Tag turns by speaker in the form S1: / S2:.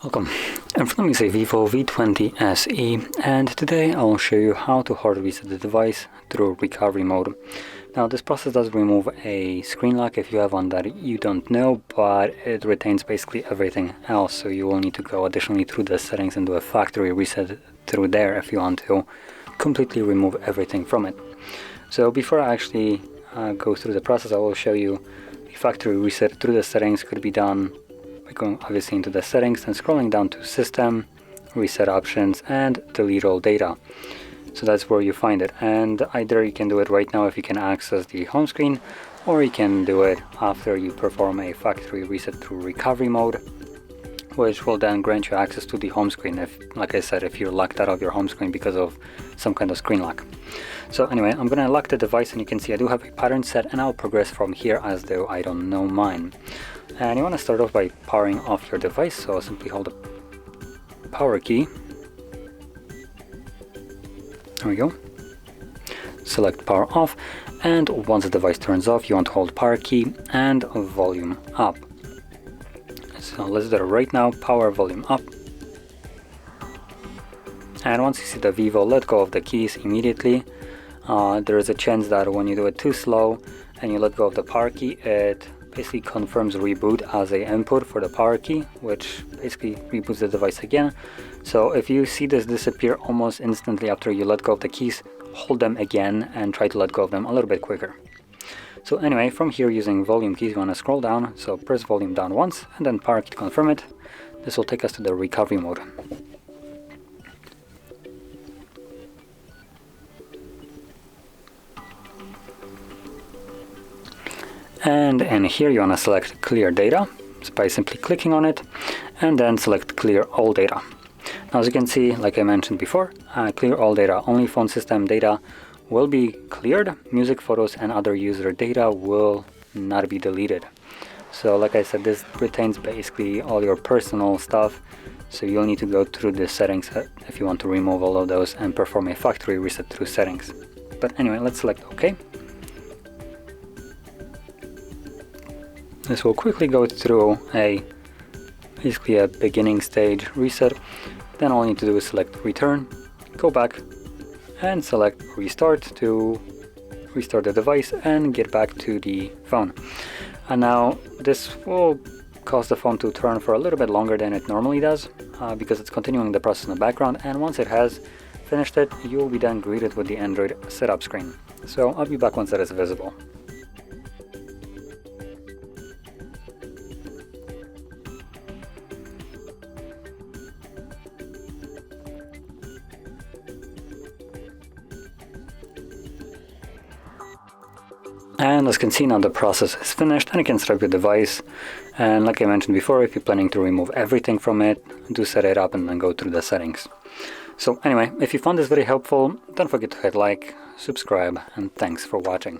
S1: Welcome. In front of me is a VIVO V20 SE, and today I'll show you how to hard reset the device through recovery mode. Now this process does remove a screen lock if you have one that you don't know, but it retains basically everything else, so you will need to go additionally through the settings and do a factory reset through there if you want to completely remove everything from it. So before I actually go through the process, I will show you the factory reset through the settings. Could be done by going obviously into the settings and scrolling down to System, Reset Options, and Delete All Data. So that's where you find it, and either you can do it right now if you can access the home screen, or you can do it after you perform a factory reset through recovery mode, which will then grant you access to the home screen if, like I said, if you're locked out of your home screen because of some kind of screen lock. So anyway, I'm gonna lock the device, and you can see I do have a pattern set, and I'll progress from here as though I don't know mine. And you want to start off by powering off your device, so simply hold the power key. There we go. Select power off, and once the device turns off, you want to hold power key and volume up. So let's do it right now, power volume up. And once you see the VIVO, let go of the keys immediately. There is a chance that when you do it too slow and you let go of the power key, it basically confirms reboot as a input for the power key, which basically reboots the device again. So if you see this disappear almost instantly after you let go of the keys, hold them again and try to let go of them a little bit quicker. So anyway, from here, using volume keys, you want to scroll down, so press volume down once and then power key to confirm it. This will take us to the recovery mode. And in here you want to select clear data by simply clicking on it, and then select clear all data. Now as you can see, like I mentioned before, clear all data, only phone system data will be cleared. Music, photos, and other user data will not be deleted. So like I said, this retains basically all your personal stuff, so you'll need to go through the settings if you want to remove all of those and perform a factory reset through settings. But anyway, let's select OK. This will quickly go through basically a beginning stage reset. Then all you need to do is select return, go back, and select restart to restart the device and get back to the phone. And now this will cause the phone to turn for a little bit longer than it normally does, because it's continuing the process in the background, and once it has finished it, you will be then greeted with the Android setup screen. So I'll be back once that is visible. And as you can see, now the process is finished and you can start your device. And like I mentioned before, if you're planning to remove everything from it, do set it up and then go through the settings. So anyway, if you found this very helpful, don't forget to hit like, subscribe, and thanks for watching.